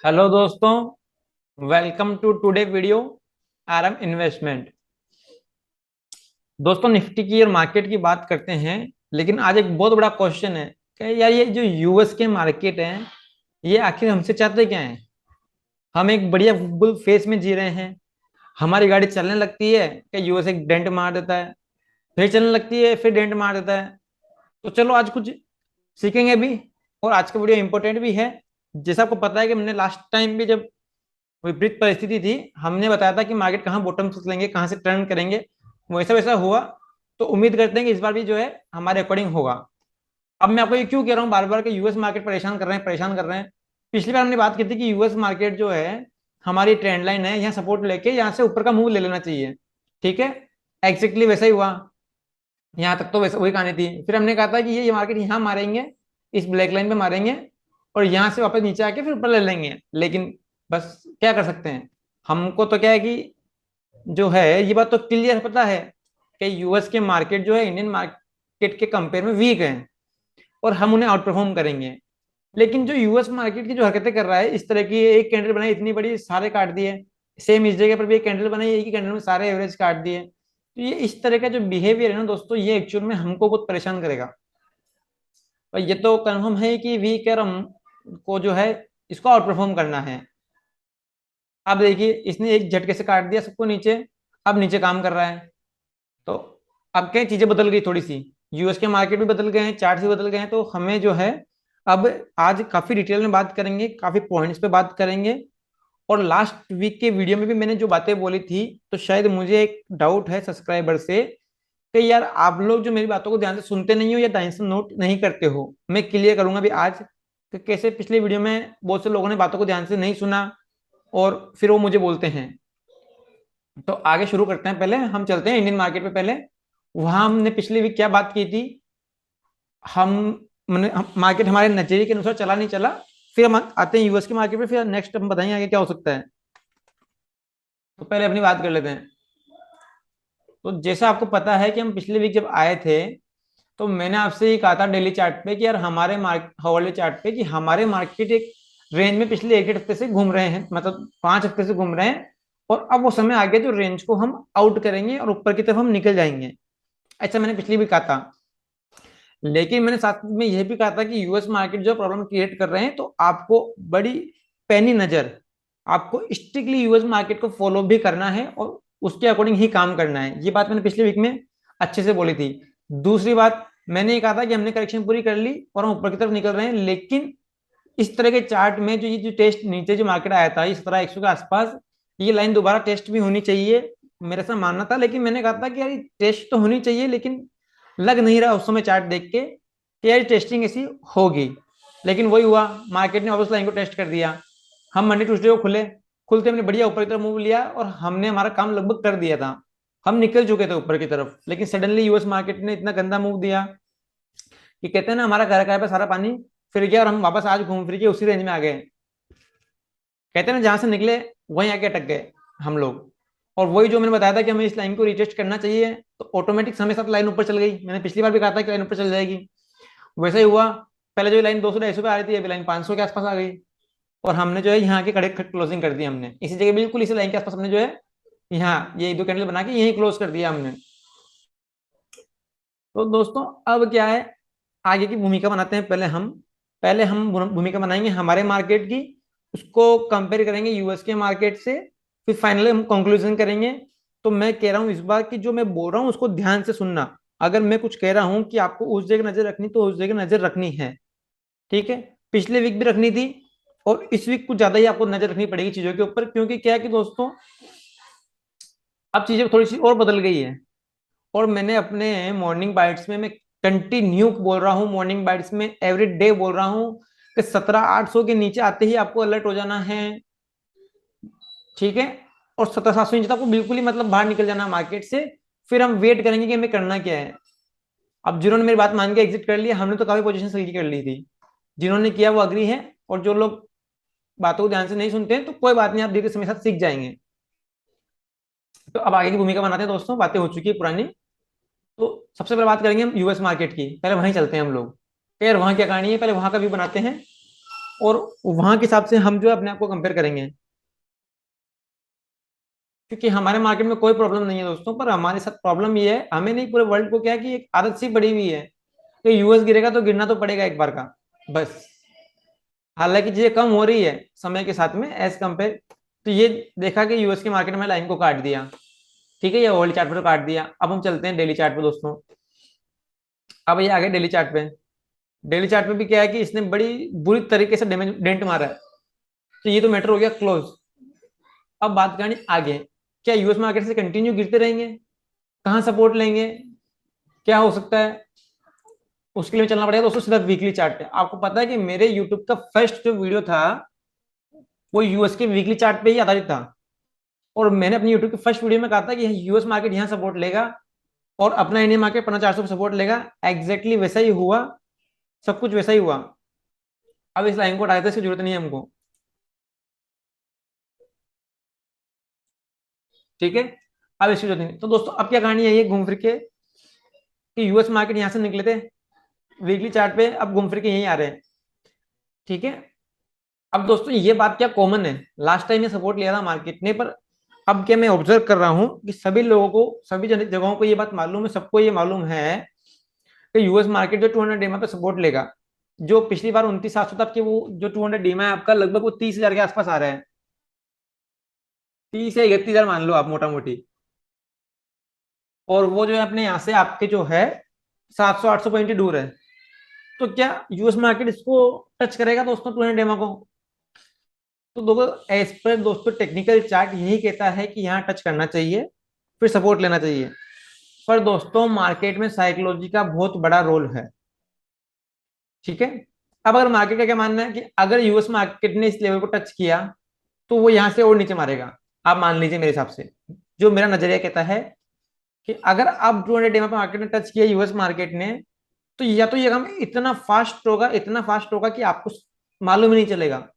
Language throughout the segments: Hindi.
हेलो दोस्तों, welcome to today video RM investment. दोस्तों, निफ्टी की और मार्केट की बात करते हैं, लेकिन आज एक बहुत बड़ा क्वेश्चन है कि यार ये जो यूएस के मार्केट हैं, ये आखिर हमसे चाहते क्या हैं। हम एक बढ़िया बुल फेस में जी रहे हैं, हमारी गाड़ी चलने लगती है कि यूएस एक डेंट मार देता है, फिर चलने लगती है, फिर डेंट मार देता है। तो चलो आज कुछ सीखेंगे भी, और आज का वीडियो इंपॉर्टेंट भी है। जैसा आपको पता है कि मैंने लास्ट टाइम भी जब विपरीत परिस्थिति थी, हमने बताया था कि मार्केट कहाँ बॉटम से लेंगे, कहाँ से टर्न करेंगे, वैसा वैसा हुआ। तो उम्मीद करते हैं कि इस बार भी जो है हमारे अकॉर्डिंग होगा। अब मैं आपको ये क्यों कह रहा हूँ बार बार कि यूएस मार्केट परेशान कर रहे हैं, परेशान कर रहे हैं। पिछली बार हमने बात की थी कि यूएस मार्केट जो है हमारी ट्रेंड लाइन है, यहाँ सपोर्ट लेके यहाँ से ऊपर का मूव ले लेना चाहिए। ठीक है, एग्जैक्टली वैसा ही हुआ। यहाँ तक तो वैसा वही कहानी थी। फिर हमने कहा था कि ये मार्केट यहाँ मारेंगे, इस ब्लैक लाइन पे मारेंगे, और यहाँ से वापस नीचे आके फिर ऊपर ले लेंगे। लेकिन बस क्या कर सकते हैं, हमको तो क्या है कि जो है ये बात तो क्लियर पता है कि यूएस के मार्केट जो है इंडियन मार्केट के कंपेयर में वीक है, और हम उन्हें आउट परफॉर्म करेंगे। लेकिन जो यूएस मार्केट की जो हरकतें कर रहा है, इस तरह की एक कैंडल बनाई इतनी बड़ी, सारे काट दिए। सेम इस जगह पर भी एक कैंडल बनाई, एक ही कैंडल में सारे एवरेज काट दिए। तो ये इस तरह का जो बिहेवियर है ना दोस्तों, ये एक्चुअल में हमको बहुत परेशान करेगा। और ये तो कन्फर्म है कि वीक है, हम को जो है इसको आउट परफॉर्म करना है। अब देखिए, इसने एक झटके से काट दिया सबको नीचे, अब नीचे काम कर रहा है। तो अब क्या चीजें बदल गई थोड़ी सी, यूएस के मार्केट भी बदल गए हैं, चार्ट भी बदल गए हैं। तो हमें जो है अब आज काफी डिटेल में बात करेंगे, काफी पॉइंट्स पे बात करेंगे। और लास्ट वीक के वीडियो में भी मैंने जो बातें बोली थी, तो शायद मुझे एक डाउट है सब्सक्राइबर से कि यार आप लोग जो मेरी बातों को ध्यान से सुनते नहीं हो या ध्यान से नोट नहीं करते हो। मैं क्लियर करूंगा भी आज कि कैसे पिछले वीडियो में बहुत से लोगों ने बातों को ध्यान से नहीं सुना, और फिर वो मुझे बोलते हैं। तो आगे शुरू करते हैं, पहले हम चलते हैं इंडियन मार्केट पे। पहले वहां हमने पिछली वीक क्या बात की थी, हम मार्केट हमारे नजरिए के अनुसार चला नहीं चला। फिर हम आते हैं यूएस के मार्केट पे, फिर नेक्स्ट हम बताएंगे आगे क्या हो सकता है। तो पहले अपनी बात कर लेते हैं। तो जैसा आपको पता है कि हम पिछले वीक जब आए थे, तो मैंने आपसे ये कहा था डेली चार्ट पे कि यार हमारे हवाले चार्ट पे कि हमारे मार्केट एक रेंज में पिछले एक डेढ़ हफ्ते से घूम रहे हैं, मतलब 5 हफ्ते से घूम रहे हैं। और अब वो समय आ गया जो रेंज को हम आउट करेंगे और ऊपर की तरफ हम निकल जाएंगे। ऐसा मैंने पिछली भी कहा था। लेकिन मैंने साथ में यह भी कहा था कि यूएस मार्केट जो प्रॉब्लम क्रिएट कर रहे हैं, तो आपको बड़ी पैनी नजर, आपको स्ट्रिक्टली यूएस मार्केट को फॉलो भी करना है और उसके अकॉर्डिंग ही काम करना है। ये बात मैंने पिछले वीक में अच्छे से बोली थी। दूसरी बात, मैंने ये कहा था कि हमने करेक्शन पूरी कर ली और हम ऊपर की तरफ निकल रहे हैं। लेकिन इस तरह के चार्ट में जो ये जो टेस्ट नीचे जो मार्केट आया था, ये 17,100 के आसपास, ये लाइन दोबारा टेस्ट भी होनी चाहिए, मेरा ऐसा मानना था। लेकिन मैंने कहा था कि यार टेस्ट तो होनी चाहिए, लेकिन लग नहीं रहा उस समय चार्ट देख के कि यार टेस्टिंग ऐसी होगी। लेकिन वही हुआ, मार्केट ने वापस लाइन को टेस्ट कर दिया। हम मंडे ट्यूसडे को खुलते हमने बढ़िया ऊपर की तरफ मूव लिया, और हमने हमारा काम लगभग कर दिया था। हम निकल चुके थे ऊपर की तरफ, लेकिन सडनली यूएस मार्केट ने इतना गंदा मूव दिया कि कहते हैं ना, हमारा घर का पे सारा पानी फिर गया, और हम वापस आज घूम फिर के उसी रेंज में आ गए। कहते हैं ना, जहां से निकले वहीं आके अटक गए हम लोग। और वही जो मैंने बताया था कि हमें इस लाइन को रिटेस्ट करना चाहिए, तो ऑटोमेटिक समय साथ लाइन ऊपर चल गई। मैंने पिछली बार भी कहा था कि लाइन ऊपर चल जाएगी, वैसा ही हुआ। पहले जो लाइन 200-250 पे आ रही थी, अभी लाइन 500 के आसपास आ गई। और हमने जो है यहाँ के खड़े क्लोजिंग कर दी, हमने इसी जगह बिल्कुल इसी लाइन के आसपास हमने जो है यहाँ ये दो कैंडल बना के यही क्लोज कर दिया हमने। तो दोस्तों, अब क्या है, आगे की भूमिका बनाते हैं। पहले हम भूमिका बनाएंगे हमारे मार्केट की, उसको कंपेयर करेंगे यूएस के मार्केट से, फिर फाइनली हम कंक्लूजन करेंगे। तो मैं कह रहा हूं इस बार कि जो मैं बोल रहा हूं उसको ध्यान से सुनना। अगर मैं कुछ कह रहा हूं कि आपको उस जगह नजर रखनी, तो उस जगह नजर रखनी है। ठीक है, पिछले वीक भी रखनी थी, और इस वीक कुछ ज्यादा ही आपको नजर रखनी पड़ेगी चीजों के ऊपर। क्योंकि क्या है कि दोस्तों, अब चीजें थोड़ी सी और बदल गई है। और मैंने अपने मॉर्निंग बाइट्स में मैं कंटिन्यू बोल रहा हूँ, मॉर्निंग बाइट्स में एवरी डे बोल रहा हूँ कि 17,800 के नीचे आते ही आपको अलर्ट हो जाना है। ठीक है, और 17,700 नीचे तो आपको बिल्कुल ही मतलब बाहर निकल जाना मार्केट से। फिर हम वेट करेंगे कि हमें करना क्या है। अब जिन्होंने मेरी बात मान के एग्जिट कर लिया, हमने तो काफी पोजीशन सही कर ली थी। जिन्होंने किया वो अग्री है, और जो लोग बातों को ध्यान से नहीं सुनते हैं, तो कोई बात नहीं, आप धीरे समय साथ सीख जाएंगे। तो अब आगे की भूमिका बनाते हैं दोस्तों, बातें हो चुकी है पुरानी। तो सबसे पहले बात करेंगे हम यूएस मार्केट की, पहले वहीं चलते हैं हम लोग। तो यार वहाँ क्या कहानी है, पहले वहाँ का व्यू बनाते हैं, और वहां के हिसाब से हम जो है अपने आप को कंपेयर करेंगे। क्योंकि हमारे मार्केट में कोई प्रॉब्लम नहीं है दोस्तों, पर हमारे साथ प्रॉब्लम ये है, हमें नहीं पूरे वर्ल्ड को क्या है कि एक आदत सी पड़ी हुई है कि यूएस गिरेगा तो गिरना तो पड़ेगा एक बार का, बस। हालांकि चीजें कम हो रही है समय के साथ में एज कम्पेयर। तो ये देखा कि यूएस के मार्केट में लाइन को काट दिया, ठीक है, ये वर्ल्ड चार्ट पर तो काट दिया। अब हम चलते हैं डेली चार्ट पे दोस्तों। अब ये आगे डेली चार्ट पे, डेली चार्ट पे भी क्या है कि इसने बड़ी बुरी तरीके से डैमेज डेंट मारा है। तो ये तो मैटर हो गया क्लोज। अब बात करनी आगे, क्या यूएस मार्केट से कंटिन्यू गिरते रहेंगे, कहाँ सपोर्ट लेंगे, क्या हो सकता है, उसके लिए चलना पड़ेगा दोस्तों सीधा वीकली चार्ट पे। आपको पता है कि मेरे यूट्यूब का फर्स्ट जो वीडियो था वो यूएस के वीकली चार्ट पे ही आधारित था। और मैंने अपनी यूट्यूब के फर्स्ट वीडियो में कहा था कि यूएस मार्केट यहाँ सपोर्ट लेगा और अपना इंडियन मार्केट 5,400 सपोर्ट लेगा। एग्जैक्टली वैसा ही हुआ, सब कुछ वैसा ही हुआ। अब इस लाइन को हटा देते, इसकी जरूरत नहीं है हमको, ठीक है। अब इसकी जरूरत नहीं। तो दोस्तों अब क्या कहानी है, ये घूम फिर के कि यूएस मार्केट यहाँ से निकले थे वीकली चार्ट पे, अब घूम फिर के यहीं आ रहे हैं, ठीक है। अब दोस्तों ये बात क्या कॉमन है, लास्ट टाइम ये सपोर्ट लिया था मार्केट ने, पर अब क्या मैं ऑब्जर्व कर रहा हूं कि सभी लोगों को, सभी जगहों को ये बात मालूम है, सबको ये मालूम है कि यूएस मार्केट जो 200 डीमा पे सपोर्ट लेगा। जो पिछली बार 29,700 था, आपके वो जो 200 डीमा है आपका लगभग वो 30,000 के आसपास आ रहा है, 30 या 31,000 मान लो आप मोटा मोटी। और वो जो है अपने यहाँ से आपके जो है 700-800 पॉइंट ही दूर है। तो क्या यूएस मार्केट इसको टच करेगा दोस्तों 200 डेमा को? तो दोस्तों एज पर दोस्तों टेक्निकल चार्ट यही कहता है कि यहाँ टच करना चाहिए, फिर सपोर्ट लेना चाहिए। पर दोस्तों मार्केट में साइकोलॉजी का बहुत बड़ा रोल है, ठीक है। अब अगर मार्केट का क्या मानना है कि अगर यूएस मार्केट ने इस लेवल को टच किया तो वो यहाँ से और नीचे मारेगा। आप मान लीजिए मेरे हिसाब से जो मेरा नजरिया कहता है कि अगर अब 200 डेमा पे मार्केट ने टच किया यूएस मार्केट ने, तो या तो ये काम इतना फास्ट होगा, इतना फास्ट होगा कि आपको मालूम ही नहीं चलेगा।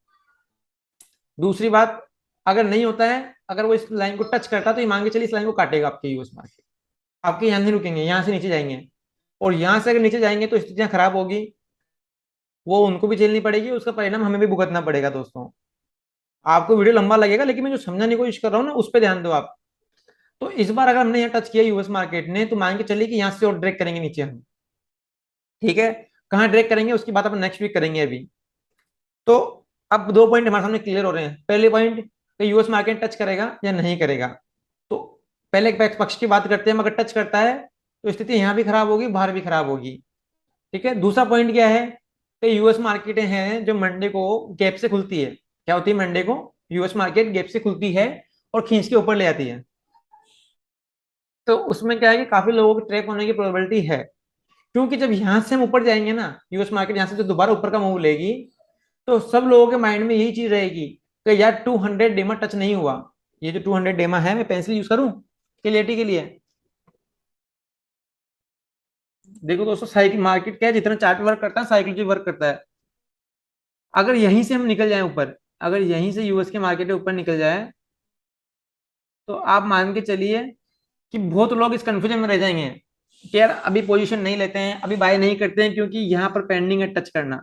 दूसरी बात, अगर नहीं होता है, अगर वो इस लाइन को टच करता है तो ये मान के चलिए इस लाइन को काटेगा आपके यूएस मार्केट, आपके यहाँ नहीं रुकेंगे, यहाँ से नीचे जाएंगे। और यहाँ से अगर नीचे जाएंगे तो स्थितियां खराब होगी, वो उनको भी झेलनी पड़ेगी, उसका परिणाम हमें भी भुगतना पड़ेगा दोस्तों। आपको वीडियो लंबा लगेगा लेकिन मैं जो समझाने की कोशिश कर रहा हूँ ना उस पर ध्यान दो आप। तो इस बार अगर हमने यहाँ टच किया यूएस मार्केट ने, तो मान के चलिए कि यहाँ से और ड्रैग करेंगे नीचे हम, ठीक है। कहाँ ड्रैग करेंगे उसकी बात अपन नेक्स्ट वीक करेंगे अभी। तो अब दो पॉइंट हमारे सामने क्लियर हो रहे हैं। पहले पॉइंट कि यूएस मार्केट टच करेगा या नहीं करेगा। तो पहले एक पक्ष की बात करते हैं, अगर टच करता है तो स्थिति यहाँ भी खराब होगी, बाहर भी खराब होगी, ठीक है। दूसरा पॉइंट क्या है कि यूएस मार्केटें हैं जो मंडे को गैप से खुलती है। क्या होती है मंडे को? यूएस मार्केट गैप से खुलती है और खींच के ऊपर ले आती है। तो उसमें क्या है कि काफी लोगों के ट्रैप होने की प्रोबेबिलिटी है। क्योंकि जब यहां से हम ऊपर जाएंगे ना, यूएस मार्केट यहाँ से जो दोबारा ऊपर का मूव लेगी, तो सब लोगों के माइंड में यही चीज रहेगी कि यार 200 डेमा टच नहीं हुआ। ये जो 200 डेमा है, मैं पेंसिल यूज करूं क्लियरिटी के लिए? देखो दोस्तों, साइकिल मार्केट क्या है, जितना चार्ट वर्क करता है साइकोलॉजी वर्क करता है। अगर यहीं से हम निकल जाए ऊपर, अगर यहीं से यूएस के मार्केट के ऊपर निकल जाए, तो आप मान के चलिए कि बहुत लोग इस कंफ्यूजन में रह जाएंगे कि यार अभी पोजीशन नहीं लेते हैं, अभी बाय नहीं करते हैं क्योंकि यहाँ पर पेंडिंग है टच करना।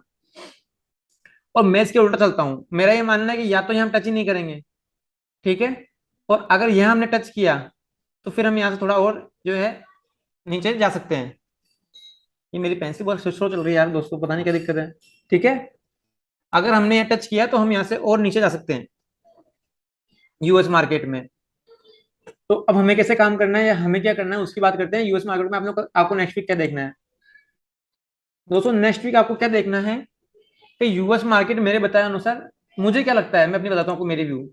और मैं इसके उल्टा चलता हूँ, मेरा ये मानना है कि या तो यहाँ टच ही नहीं करेंगे, ठीक है। और अगर यहाँ हमने टच किया तो फिर हम यहाँ से थोड़ा और जो है नीचे जा सकते हैं। ये मेरी पेंसिल बहुत स्लो चल रही है यार दोस्तों, पता नहीं क्या दिक्कत है, ठीक है। अगर हमने यहाँ टच किया तो हम यहाँ से और नीचे जा सकते हैं यूएस मार्केट में। तो अब हमें कैसे काम करना है या हमें क्या करना है उसकी बात करते हैं। यूएस मार्केट में आप लोग आपको नेक्स्ट वीक क्या देखना है दोस्तों? नेक्स्ट वीक आपको क्या देखना है कि यूएस मार्केट मेरे बताए अनुसार, मुझे क्या लगता है मैं अपनी बताता हूँ आपको मेरी व्यू।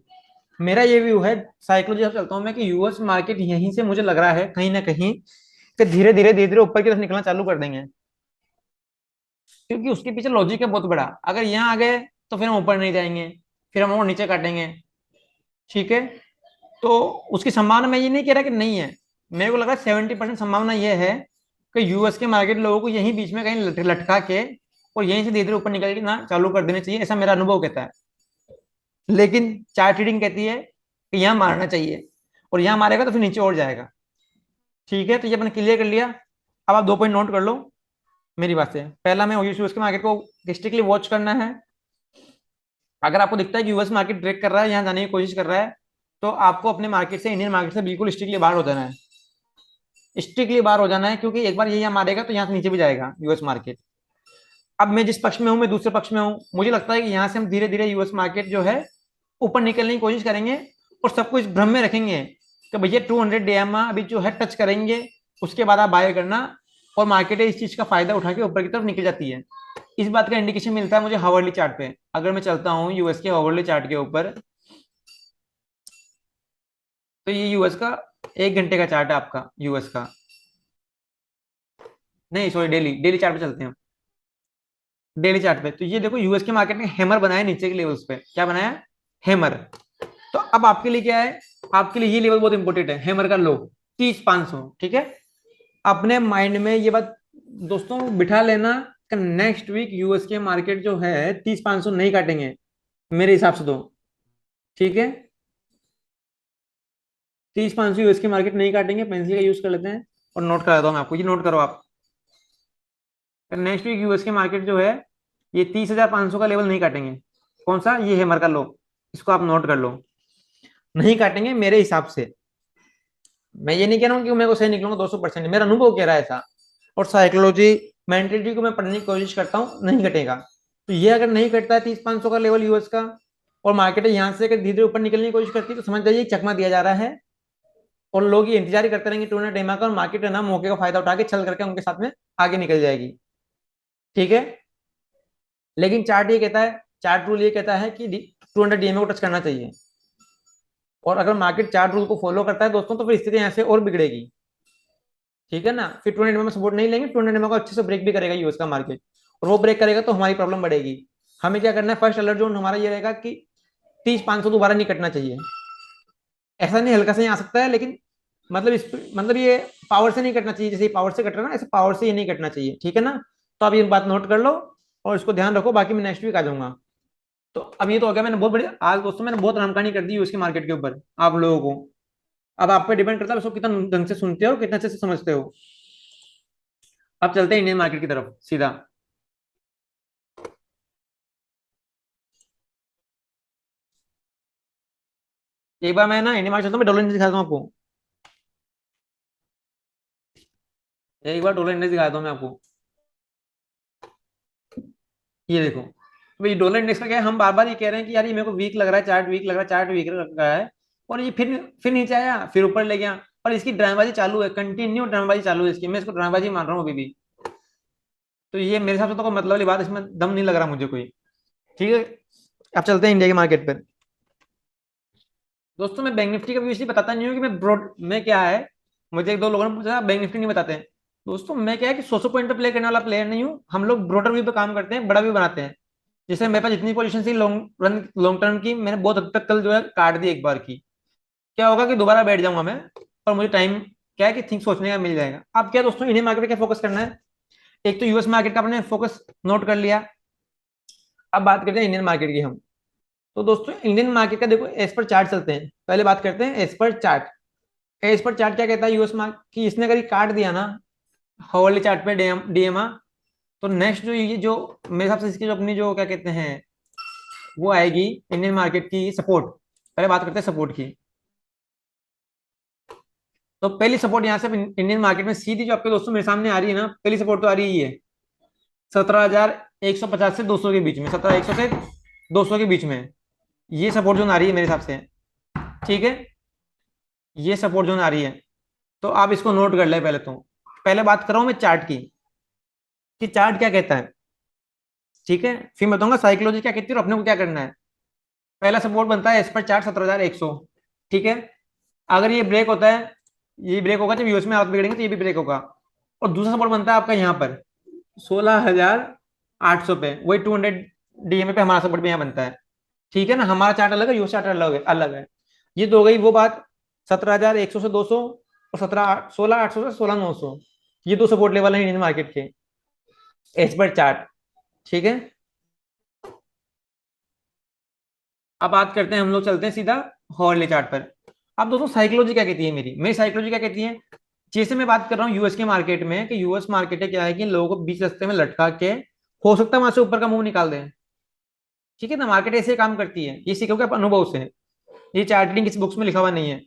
मेरा ये व्यू है, साइकोलॉजी से चलता हूँ मैं, कि यूएस मार्केट यहीं से मुझे लग रहा है कहीं ना कहीं कि धीरे धीरे धीरे धीरे ऊपर की तरफ निकलना चालू कर देंगे। क्योंकि उसके पीछे लॉजिक है बहुत बड़ा। अगर यहाँ आ गए तो फिर हम ऊपर नहीं जाएंगे, फिर हम और नीचे काटेंगे, ठीक है। तो उसकी संभावना, मैं ये नहीं कह रहा कि नहीं है, मेरे को लग रहा है 70% संभावना यह है कि यूएस के मार्केट लोगों को यहीं बीच में कहीं लटका के और यहीं से धीरे धीरे ऊपर निकल के ना चालू कर देने चाहिए, ऐसा मेरा अनुभव कहता है। लेकिन चार्ट रीडिंग कहती है कि यहाँ मारना चाहिए, और यहाँ मारेगा तो फिर नीचे और जाएगा, ठीक है। तो ये अपने क्लियर कर लिया। अब आप दो पॉइंट नोट कर लो मेरी बात से। पहला, मैं यूएस के मार्केट को स्ट्रिक्टली वॉच करना है, अगर आपको दिखता है कि यूएस मार्केट ब्रेक कर रहा है, यहाँ जाने की कोशिश कर रहा है, तो आपको अपने मार्केट से, इंडियन मार्केट से बिल्कुल स्ट्रिक्टली बाहर हो जाना है। स्ट्रिक्टली बाहर हो जाना है, क्योंकि एक बार ये यहाँ मारेगा तो यहाँ से नीचे भी जाएगा यूएस मार्केट। अब मैं जिस पक्ष में हूँ, मैं दूसरे पक्ष में हूँ, मुझे लगता है कि यहाँ से हम धीरे धीरे यूएस मार्केट जो है ऊपर निकलने की कोशिश करेंगे, और सबको इस भ्रम में रखेंगे कि भैया 200 DMA अभी जो है टच करेंगे, उसके बाद आप बाय करना, और मार्केट इस चीज का फायदा उठा के ऊपर की तरफ निकल जाती है। इस बात का इंडिकेशन मिलता है मुझे हावर्ली चार्ट पे। अगर मैं चलता हूँ यूएस के हावर्ली चार्ट के ऊपर, तो ये यूएस का 1 घंटे का चार्ट है आपका, यूएस का, नहीं सॉरी, डेली डेली चार्ट पे चलते हैं। डेली चार्ट पे तो ये देखो, यूएस के मार्केट ने हैमर बनाया नीचे के लेवल्स पे। क्या बनाया? हैमर। तो अब आपके लिए क्या है, आपके लिए ये लेवल बहुत इंपॉर्टेंट है, हैमर का लो 30,500। ठीक है, अपने माइंड में ये बात दोस्तों बिठा लेना कि नेक्स्ट वीक यूएस के मार्केट जो है 30,500 नहीं काटेंगे मेरे हिसाब से तो। ठीक है, 30,500 यूएस की मार्केट नहीं काटेंगे। पेंसिल का यूज कर लेते हैं और नोट करा दो मैं आपको, ये नोट करो आप। नेक्स्ट वीक यूएस की मार्केट जो है ये 30,500 का लेवल नहीं काटेंगे। कौन सा? ये हैमर का लो, इसको आप नोट कर लो। नहीं काटेंगे मेरे हिसाब से। मैं ये नहीं कह रहा हूँ कि मैं को सही निकलूंगा 200%, मेरा अनुभव कह रहा है ऐसा। और साइकोलॉजी, मेंटलिटी को मैं पढ़ने की कोशिश करता हूँ, नहीं घटेगा। तो ये अगर नहीं घटता है 30,500 का लेवल यूएस का, और मार्केट यहाँ से अगर धीरे धीरे ऊपर निकलने की कोशिश करती है, तो समझ जाइए चकमा दिया जा रहा है, और लोग ये इंतजार ही करते रहेंगे टूर्ना डेमा का, और मार्केट है ना मौके का फायदा उठा के छल करके उनके साथ में आगे निकल जाएगी। ठीक है, लेकिन चार्ट ये कहता है, चार्ट रूल ये कहता है कि 200 DMA को टच करना चाहिए। और अगर मार्केट चार्ट रूल को फॉलो करता है दोस्तों, तो फिर स्थिति यहाँ से और बिगड़ेगी। ठीक है ना, फिर 200 DMA में सपोर्ट नहीं लेंगे, 200 DMA को अच्छे से ब्रेक भी करेगा यूएस का मार्केट, और वो ब्रेक करेगा तो हमारी प्रॉब्लम बढ़ेगी। हमें क्या करना है, फर्स्ट अलर्ट जोन हमारा ये रहेगा कि 30,500 दोबारा नहीं कटना चाहिए। ऐसा नहीं हल्का से ही आ सकता है, लेकिन मतलब इस, मतलब ये पावर से नहीं कटना चाहिए, जैसे पावर से कट रहा है ना, ऐसे पावर से ये नहीं कटना चाहिए। ठीक है ना, तो आप ये बात नोट कर लो और इसको ध्यान रखो, बाकी मैं नेक्स्ट वीक आ जाऊंगा। तो अब ये तो हो गया, मैंने बहुत बड़ी आज दोस्तों मैंने बहुत रामकहानी कर दी उसके मार्केट के ऊपर आप लोगों को। अब आप पे डिपेंड करता है उसको कितना ढंग से सुनते हो, कितना अच्छे से समझते हो। अब चलते हैं इंडियन मार्केट की तरफ सीधा। एक बार मैं ना इंडियन मार्केट चलता हूँ, मैं डॉलर इंडेक्स दिखाता हूँ आपको। एक बार डॉलर इंडेक्स दिखाता हूँ मैं आपको। ये देखो, भाई डॉलर इंडेक्स का क्या है, हम बार बार ये कह रहे हैं कि यार ये मेरे को वीक लग रहा है, चार्ट वीक लग रहा है, चार्ट वीक लग रहा है, और ये फिर नीचे आया, फिर ऊपर ले गया, और इसकी ड्रामेबाजी चालू है, कंटिन्यू ड्रामेबाजी चालू है इसकी, मैं इसको ड्रामेबाजी मान रहा हूँ अभी भी। तो ये मेरे हिसाब से तो कोई मतलब वाली बात इसमें दम नहीं लग रहा मुझे कोई। ठीक है, अब चलते हैं इंडिया के मार्केट पर। दोस्तों मैं बैंक निफ्टी का भी इसलिए बताता नहीं हूँ कि मैं ब्रॉड में क्या है, मुझे एक दो लोगों ने पूछा बैंक निफ्टी नहीं बताते हैं। दोस्तों मैं क्या है कि 100 पॉइंट पे प्ले करने वाला प्लेयर नहीं हूँ, हम लोग ब्रॉडर व्यू पे काम करते हैं, बड़ा व्यू बनाते हैं। जैसे मेरे पास जितनी पोजीशन थी लॉन्ग रन लॉन्ग टर्म की, मैंने बहुत हद तक कल जो है काट दी एक बार की। क्या होगा कि दोबारा बैठ जाऊंगा मैं, और मुझे टाइम क्या है कि थिंक सोचने का मिल जाएगा। अब क्या दोस्तों, इंडियन मार्केट पे क्या फोकस करना है, एक तो यूएस मार्केट का अपने फोकस नोट कर लिया। अब बात करते हैं इंडियन मार्केट की हम। तो दोस्तों इंडियन मार्केट का देखो एज पर चार्ट चलते हैं, पहले बात करते हैं as per chart. As per chart क्या कहता है यूएस मार्केट की, इसने अगर ये काट दिया ना हॉर्ली चार्ट पे डीएमआ, तो नेक्स्ट जो ये जो मेरे हिसाब से इसकी जो अपनी जो क्या कहते हैं वो आएगी इंडियन मार्केट की सपोर्ट। पहले बात करते हैं सपोर्ट की। तो पहली सपोर्ट यहाँ से इंडियन मार्केट में सीधी जो आपके दोस्तों मेरे सामने आ रही है ना, पहली सपोर्ट तो आ रही है 17,150 से 200 के बीच में, 17,100 से 200 के बीच में ये सपोर्ट जोन आ रही है मेरे हिसाब से। ठीक है, ये सपोर्ट जोन आ रही है, तो आप इसको नोट कर ले। पहले तो पहले बात कर रहा हूं मैं चार्ट की, कि चार्ट क्या कहता है। ठीक है, फिर मैं बताऊंगा साइकोलॉजी क्या कहती है और अपने को क्या करना है। पहला सपोर्ट बनता है इस पर चार्ट 17,100। ठीक है, अगर ये ब्रेक होता है, ये ब्रेक होगा जब यूएस में हालत बिगड़ेंगे, तो ये भी ब्रेक होगा। और दूसरा सपोर्ट बनता है आपका यहाँ पर 16,800 पे, वही 200 DMA पे हमारा सपोर्ट भी यहाँ बनता है। ठीक है ना, हमारा चार्ट अलग है, यूएस चार्ट अलग है। ये तो हो गई वो बात 17,100 से 200, और 16,800 से 16,900, ये दो सपोर्ट लेवल है इंडियन मार्केट के एज पर चार्ट। ठीक है, अब बात करते हैं, हम लोग चलते हैं सीधा हॉर्ले चार्ट पर। अब दोस्तों साइकोलॉजी क्या कहती है, मेरी साइकोलॉजी क्या कहती है। जैसे मैं बात कर रहा हूँ यूएस के मार्केट में, कि यूएस मार्केट है क्या है कि लोगों को बीच रास्ते में लटका के हो सकता है वहां से ऊपर का मुंह निकाल दें। ठीक है ना, मार्केट ऐसे काम करती है, ये सीखोगे आप अनुभव से, ये चार्टिंग किसी बुक्स में लिखा हुआ नहीं है।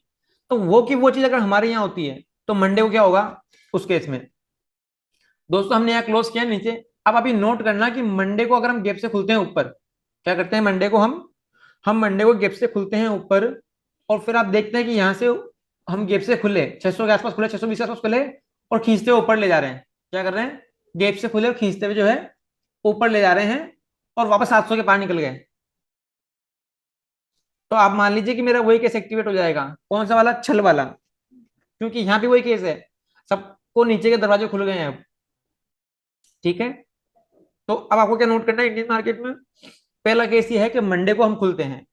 तो वो की वो चीज अगर हमारे यहाँ होती है तो मंडे को क्या होगा उस केस में। दोस्तों हमने यहाँ क्लोज किया नीचे। अब अभी नोट करना कि मंडे को अगर हम गैप से खुलते हैं ऊपर, क्या करते हैं मंडे को हम मंडे को गैप से खुलते हैं ऊपर, और फिर आप देखते हैं कि यहाँ से हम गैप से खुले 600 के आसपास खुले, 620 के आसपास खुले, और खींचते हुए ऊपर ले जा रहे हैं। क्या कर रहे हैं, गैप से खुले और खींचते हुए जो है ऊपर ले जा रहे हैं, और वापस 700 के पार निकल गए। तो आप मान लीजिए कि मेरा वही केस एक्टिवेट हो जाएगा, कौन सा वाला, छल वाला, क्योंकि यहाँ भी वही केस है, सबको नीचे के दरवाजे खुल गए हैं अब। ठीक है, तो अब आपको क्या नोट करना है इंडियन मार्केट में। पहला केस ये है कि मंडे को हम खुलते हैं,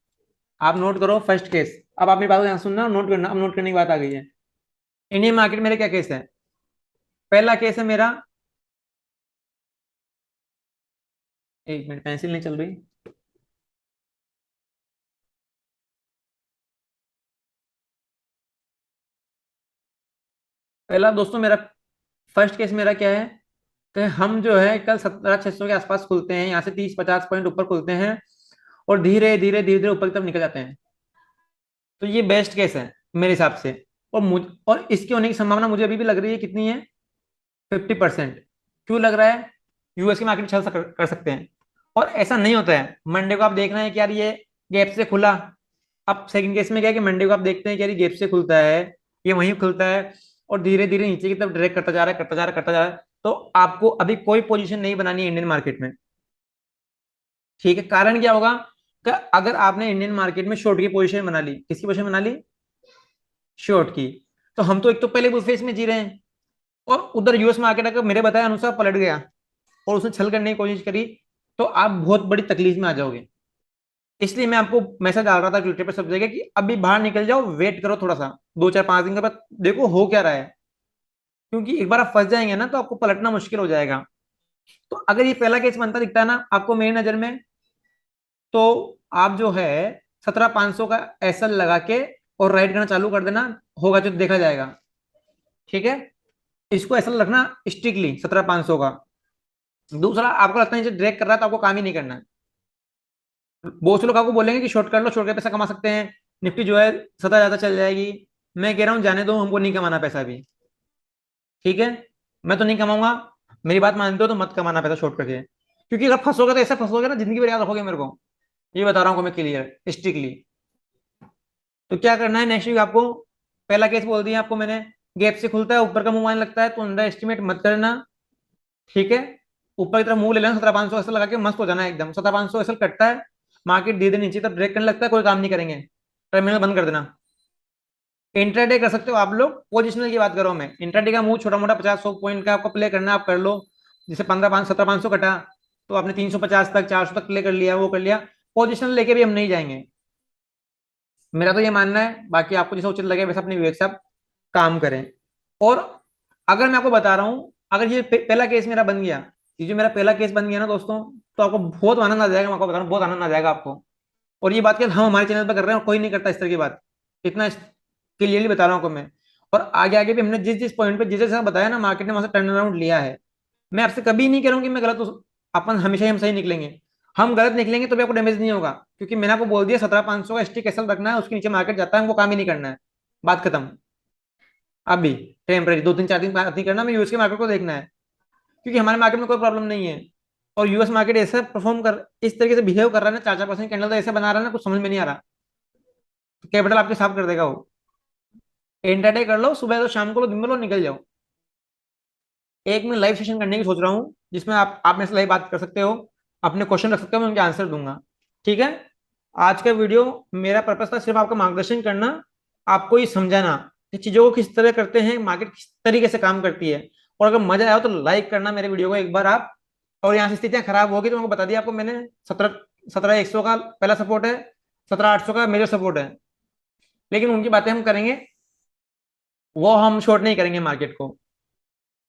आप नोट करो फर्स्ट केस। अब आप मेरी बात को ध्यान से सुनना और नोट करना, अब नोट करने की बात आ गई है। इंडियन मार्केट मेरे क्या केस है, पहला केस है मेरा, एक मिनट पेंसिल नहीं चल रही। पहला दोस्तों मेरा फर्स्ट केस मेरा क्या है कि हम जो है कल 17,600 के आसपास खुलते हैं, यहाँ से 30-50 पॉइंट ऊपर खुलते हैं, और धीरे धीरे धीरे धीरे ऊपर की तरफ निकल जाते हैं। तो ये बेस्ट केस है मेरे हिसाब से। और इसके होने की संभावना मुझे अभी भी लग रही है, कितनी है, 50%। क्यों लग रहा है, यूएस की मार्केट छल कर सकते हैं, और ऐसा नहीं होता है। मंडे को आप देख रहे हैं कि यार ये गैप से खुला। अब सेकंड केस में क्या है कि मंडे को आप देखते हैं कि यार ये गैप से खुलता है, ये वहीं खुलता है, और धीरे धीरे नीचे की तरफ डायरेक्ट करता जा रहा है, करता जा रहा है, करता जा रहा है। तो आपको अभी कोई पोजीशन नहीं बनानी है इंडियन मार्केट में। ठीक है, कारण क्या होगा कि अगर आपने इंडियन मार्केट में शॉर्ट की पोजीशन बना ली, किसकी पोजीशन बना ली, शॉर्ट की, तो हम तो एक तो पहले बुल फेस में जी रहे हैं, और उधर यूएस मार्केट अगर मेरे बताए अनुसार पलट गया और उसने छल करने की कोशिश करी, तो आप बहुत बड़ी तकलीफ में आ जाओगे। इसलिए मैं आपको मैसेज डाल रहा था ट्विटर पे सब जगह कि अभी बाहर निकल जाओ, वेट करो थोड़ा सा, 2-4-5 दिन के बाद देखो हो क्या रहा है। क्योंकि एक बार आप फंस जाएंगे ना तो आपको पलटना मुश्किल हो जाएगा। तो अगर ये पहला केस बनता दिखता है ना आपको मेरी नजर में, तो आप जो है 17,500 का एसएल लगा के और राइड करना चालू कर देना, होगा जो देखा जाएगा। ठीक है, इसको एसएल रखना स्ट्रिक्टली 17,500 का। दूसरा, आपको लगता है ड्रैग कर रहा है तो आपको काम ही नहीं करना है। बहुत से लोग आपको बोलेंगे कि शॉर्ट कर लो, शॉर्ट के पैसा कमा सकते हैं, निफ्टी जो है सदा ज्यादा चल जाएगी। मैं कह रहा हूँ जाने दो, हमको नहीं कमाना पैसा भी। ठीक है, मैं तो नहीं कमाऊंगा, मेरी बात मानते हो तो मत कमाना पैसा शॉर्ट करके, क्योंकि अगर फंसोगे तो ऐसा फंसोगे ना जिंदगी भर याद रखोगे मेरे को, ये बता रहा हूँ मैं क्लियर स्ट्रिक्टली। तो क्या करना है नेक्स्ट वीक आपको, पहला केस बोल दिया आपको मैंने, गैप से खुलता है ऊपर का मुंह आने लगता है तो अंडर एस्टिमेट मत करना। ठीक है, ऊपर की तरफ मुंह ले लेना, 17,500 ऐसा लगा के मस्त हो जाना है एकदम, 17,500 ऐसा कटता है, मार्केट धीरे धीरे नीचे तक ब्रेक करने लगता है, कोई काम नहीं करेंगे, टर्मिनल बंद कर देना। इंट्राडे कर सकते हो आप लोग, पोजिशनल की बात कर रहा हूं मैं, इंट्राडे का मूव छोटा मोटा 50-100 पॉइंट का आपको प्ले करना है, आप कर लो। जैसे 17,500 कटा तो आपने 350 तक 400 तक प्ले कर लिया, वो कर लिया। पोजिशनल लेके भी हम नहीं जाएंगे, मेरा तो ये मानना है, बाकी आपको जैसा उचित लगे वैसा अपने विवेक से आप काम करें। और अगर मैं आपको बता रहा हूं, अगर ये पहला केस मेरा बन गया, ये जो मेरा पहला केस बन गया ना दोस्तों, तो आपको बहुत आनंद आ जाएगा, मैं आपको बता रहा हूँ बहुत आनंद आ जाएगा आपको। और ये बात कि हम हमारे चैनल पर कर रहे हैं और कोई नहीं करता इस तरह की बात, इतना क्लियरली बता रहा हूँ आपको मैं। और आगे आगे भी हमने जिस जिस पॉइंट पे जिस जैसा बताया ना, मार्केट ने वहां से टर्न अराउंड लिया है। मैं आपसे कभी नहीं कह रहा हूँ कि मैं गलत हूँ, अपन हमेशा ही हम सही निकलेंगे। हम गलत निकलेंगे तो भी आपको डैमेज नहीं होगा, क्योंकि मैंने आपको बोल दिया 17,500 का स्टिक ऐसा रखना है, उसके नीचे मार्केट जाता है, हमको काम ही नहीं करना है, बात खत्म। अभी टेम्परेरी 2-3-4 दिन बात नहीं करना, मैं यूएस के मार्केट को देखना है, क्योंकि हमारे मार्केट में कोई प्रॉब्लम नहीं है। और यूएस मार्केट ऐसा परफॉर्म कर, इस तरीके से बिहेव कर रहा है ना, 4-4% कैंडल तो ऐसे बना रहा है ना, कुछ समझ में नहीं आ रहा। तो कैपिटल आपके साफ कर देगा वो। इंटरडे कर लो, सुबह तो शाम को लो, दिन में लो, निकल जाओ। एक मैं लाइव सेशन करने की सोच रहा हूँ, जिसमें आप मेरे से लाइव बात कर सकते हो, अपने क्वेश्चन रख सकते हो, मैं उनके आंसर दूंगा। ठीक है, आज का वीडियो मेरा पर्पस था सिर्फ आपका मार्गदर्शन करना, आपको ये समझाना कि चीजों को किस तरह करते हैं, मार्केट किस तरीके से काम करती है। और अगर मजा आया हो तो लाइक करना मेरे वीडियो को एक बार आप। और यहाँ से स्थितियां खराब होगी तो मैं बता दिया आपको मैंने, 17,100 का पहला सपोर्ट है, 17,800 का मेजर सपोर्ट है, लेकिन उनकी बातें हम करेंगे, वो हम शॉर्ट नहीं करेंगे मार्केट को,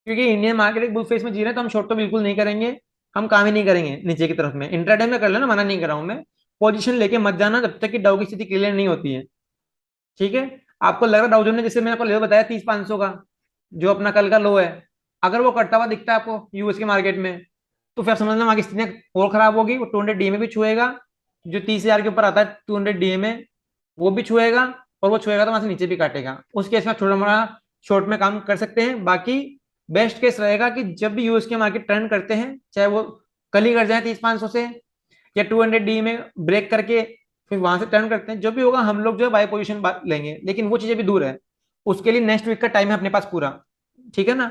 क्योंकि इंडियन मार्केट एक बुल फेस में जी रहे हैं, तो हम शॉर्ट तो बिल्कुल नहीं करेंगे। हम काम ही नहीं करेंगे नीचे की तरफ में, इंट्राडे में कर लेना, मना नहीं कर रहा हूं मैं। पोजीशन लेके मत जाना जब तक कि डाउ की स्थिति क्लियर नहीं होती है। ठीक है, आपको लग रहा है डाउ जोन ने, जैसे मैंने आपको लेवल बताया 30,500 का, जो अपना कल का लो है, अगर वो कटता हुआ दिखता है आपको यूएस के मार्केट में, तो फिर समझना वहां की स्थितियां और खराब होगी, वो 200 डी में भी छुएगा, जो 30,000 के ऊपर आता है 200 DA में, वो भी छुएगा, और वो छुएगा तो वहां से नीचे भी काटेगा। उस केस में छोटा मोटा शॉर्ट में काम कर सकते हैं। बाकी बेस्ट केस रहेगा कि जब भी यूएस के मार्केट टर्न करते हैं, चाहे वो कल ही कर जाए 30-500 से, या 200 D में ब्रेक करके फिर वहां से टर्न करते हैं, जो भी होगा हम लोग जो है बाय पोजीशन लेंगे, लेकिन वो चीजें भी दूर है। उसके लिए नेक्स्ट वीक का टाइम है अपने पास पूरा। ठीक है ना?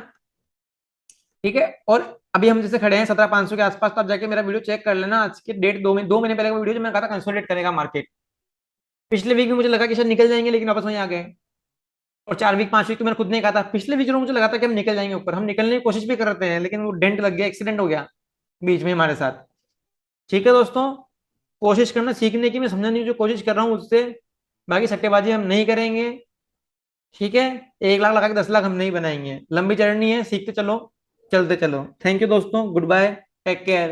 ठीक है। और अभी हम जैसे खड़े हैं 17,500 के आसपास, तो आप जाके मेरा वीडियो चेक कर लेना, आज के डेट 2 महीने पहले का वीडियो जो मैंने कहा था कंसोलिडेट करेगा मार्केट। पिछले वीक में मुझे लगा कि शायद निकल जाएंगे, लेकिन वापस वहीं आ गए। और 4 वीक 5 वीक तो मैंने खुद ने कहा था, पिछले वीक में मुझे लगा था कि हम निकल जाएंगे ऊपर, हम निकलने की कोशिश भी कर रहे हैं, लेकिन वो डेंट लग गया, एक्सीडेंट हो गया बीच में हमारे साथ। ठीक है दोस्तों, कोशिश करना सीखने की, मैं समझा नहीं जो कोशिश कर रहा हूँ उससे। बाकी सट्टेबाजी हम नहीं करेंगे। ठीक है। 1 लाख लगा के 10 लाख हम नहीं बनाएंगे, लंबी जर्नी है, सीखते चलो, चलते चलो। थैंक यू दोस्तों, गुड बाय, टेक केयर।